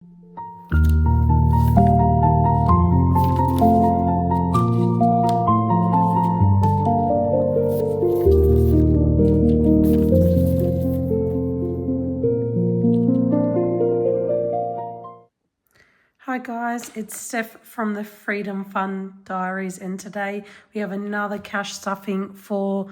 Hi guys, it's Steph from the Freedom Fund Diaries, and today we have another cash stuffing for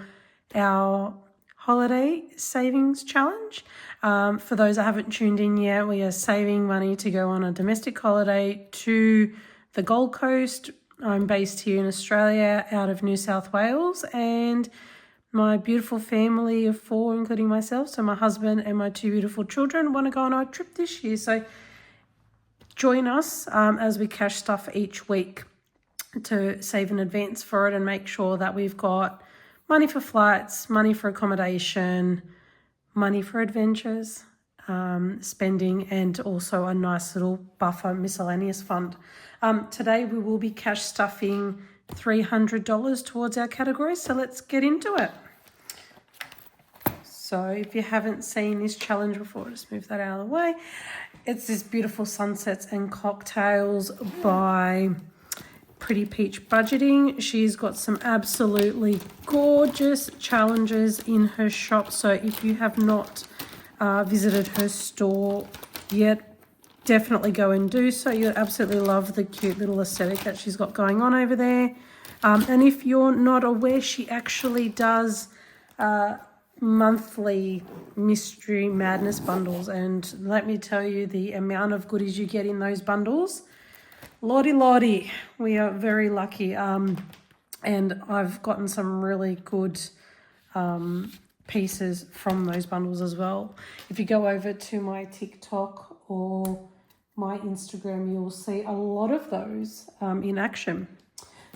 our holiday savings challenge. For those that haven't tuned in yet, we are saving money to go on a domestic holiday to the Gold Coast. I'm based here in Australia out of New South Wales, and my beautiful family of 4, including myself, so my husband and my 2 beautiful children, want to go on a trip this year. So join us as we cash stuff each week to save in advance for it and make sure that we've got money for flights, money for accommodation, money for adventures, spending, and also a nice little buffer miscellaneous fund. Today we will be cash stuffing $300 towards our category, so let's get into it. So if you haven't seen this challenge before, just move that out of the way. It's this beautiful Sunsets and Cocktails by Pretty Peach Budgeting. She's got some absolutely gorgeous challenges in her shop. So if you have not visited her store yet, definitely go and do so. You'll absolutely love the cute little aesthetic that she's got going on over there. And if you're not aware, she actually does monthly mystery madness bundles, and let me tell you, the amount of goodies you get in those bundles, lordy, we are very lucky. And I've gotten some really good pieces from those bundles as well. If you go over to my TikTok or my Instagram, you'll see a lot of those in action.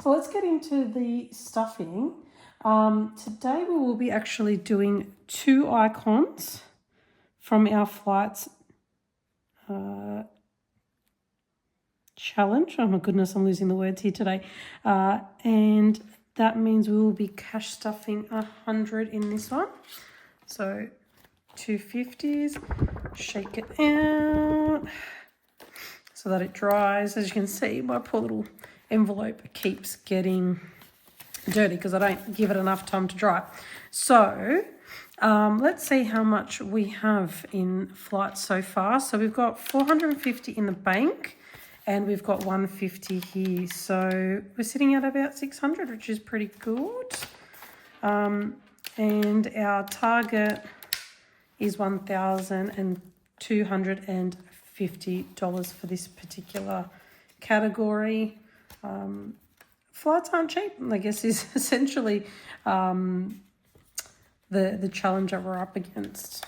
So let's get into the stuffing. Today we will be actually doing 2 icons from our flights challenge. Oh my goodness, I'm losing the words here today. And that means we will be cash stuffing 100 in this one. So 250s, shake it out so that it dries. As you can see, my poor little envelope keeps getting dirty because I don't give it enough time to dry. So let's see how much we have in flights so far. So we've got 450 in the bank and we've got 150 here. So we're sitting at about 600, which is pretty good. And our target is $1,250 for this particular category. Flights aren't cheap, I guess, is essentially the challenge that we're up against.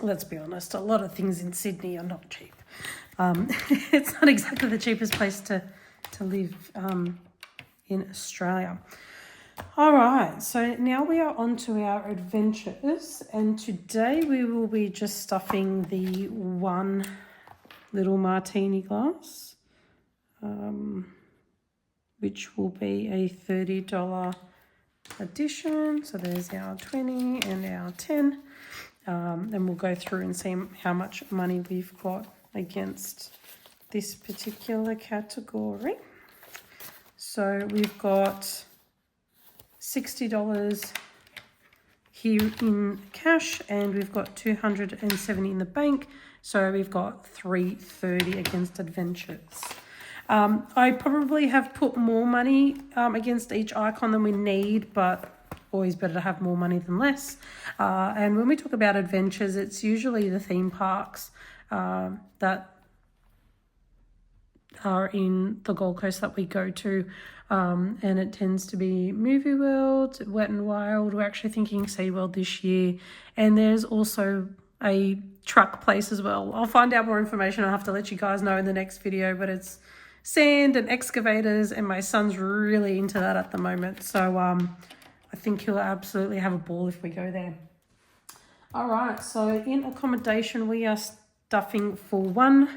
Let's be honest, a lot of things in Sydney are not cheap. It's not exactly the cheapest place to live in Australia. All right, so now we are on to our adventures, and today we will be just stuffing the 1 little martini glass. Which will be a $30 addition. So there's our 20 and our 10. And we'll go through and see how much money we've got against this particular category. So we've got $60 here in cash, and we've got 270 in the bank. So we've got $330 against adventures. I probably have put more money against each icon than we need, but always better to have more money than less. And when we talk about adventures, it's usually the theme parks that are in the Gold Coast that we go to. And it tends to be Movie World, Wet n Wild. We're actually thinking SeaWorld this year. And there's also a truck place as well. I'll find out more information. I'll have to let you guys know in the next video, but it's sand and excavators, and my son's really into that at the moment. So I think he'll absolutely have a ball if we go there. All right, so in accommodation, we are stuffing for 1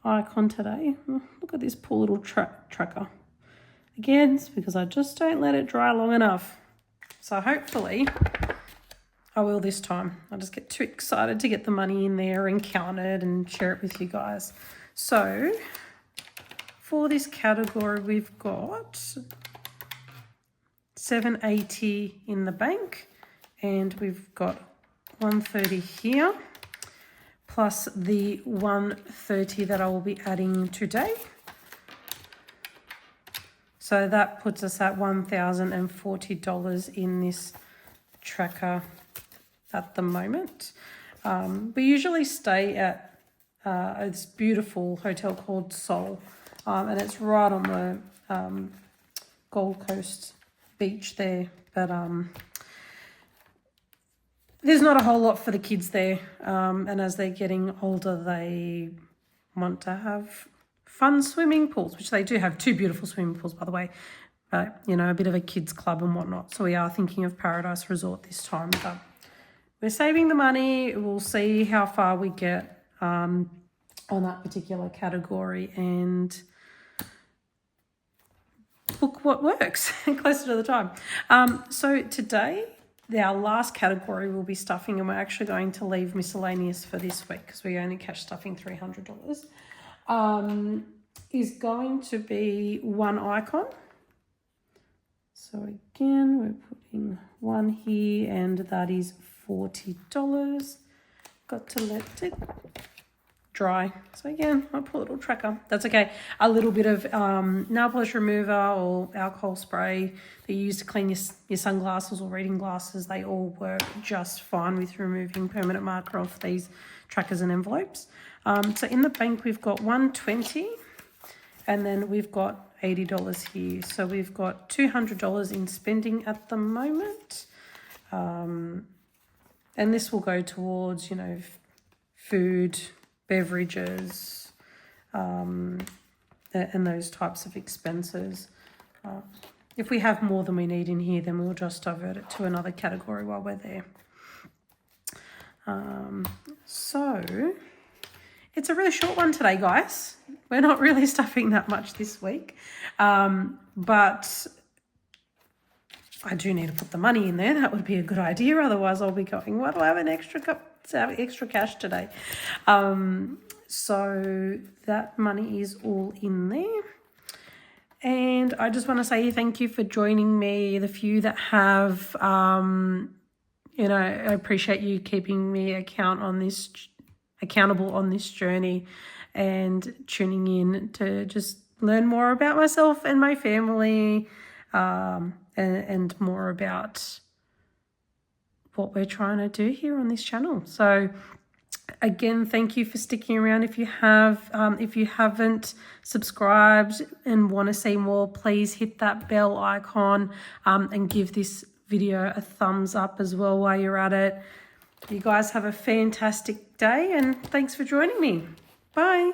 icon today. Look at this poor little tracker. Again, it's because I just don't let it dry long enough. So hopefully I will this time. I just get too excited to get the money in there and count it and share it with you guys. So for this category, we've got $7.80 in the bank, and we've got $1.30 here, plus the $1.30 that I will be adding today. So that puts us at $1,040 in this tracker at the moment. We usually stay at this beautiful hotel called Sol, and it's right on the Gold Coast beach there, but there's not a whole lot for the kids there, and as they're getting older, they want to have fun swimming pools, which they do have 2 beautiful swimming pools, by the way, but, you know, a bit of a kids club and whatnot. So we are thinking of Paradise Resort this time, but we're saving the money. We'll see how far we get on that particular category and book what works closer to the time. So today, our last category will be stuffing, and we're actually going to leave miscellaneous for this week because we only cash stuffing $300. Is going to be one icon. So again, we're putting one here, and that is $40. Got to let it dry. So again, my poor little tracker. That's okay. A little bit of nail polish remover or alcohol spray that you use to clean your sunglasses or reading glasses, they all work just fine with removing permanent marker off these trackers and envelopes. So in the bank, we've got $120, and then we've got $80 here. So we've got $200 in spending at the moment. And this will go towards, you know, food, beverages, and those types of expenses. If we have more than we need in here, then we'll just divert it to another category while we're there. So it's a really short one today, guys. We're not really stuffing that much this week, but I do need to put the money in there. That would be a good idea. Otherwise, I'll be going, why do I have an extra cash today? So that money is all in there. And I just want to say thank you for joining me. The few that have, you know, I appreciate you keeping me accountable on this journey and tuning in to just learn more about myself and my family, and more about what we're trying to do here on this channel. So again, thank you for sticking around. If you haven't subscribed and want to see more, please hit that bell icon, and give this video a thumbs up as well while you're at it. You guys have a fantastic day, and thanks for joining me. Bye.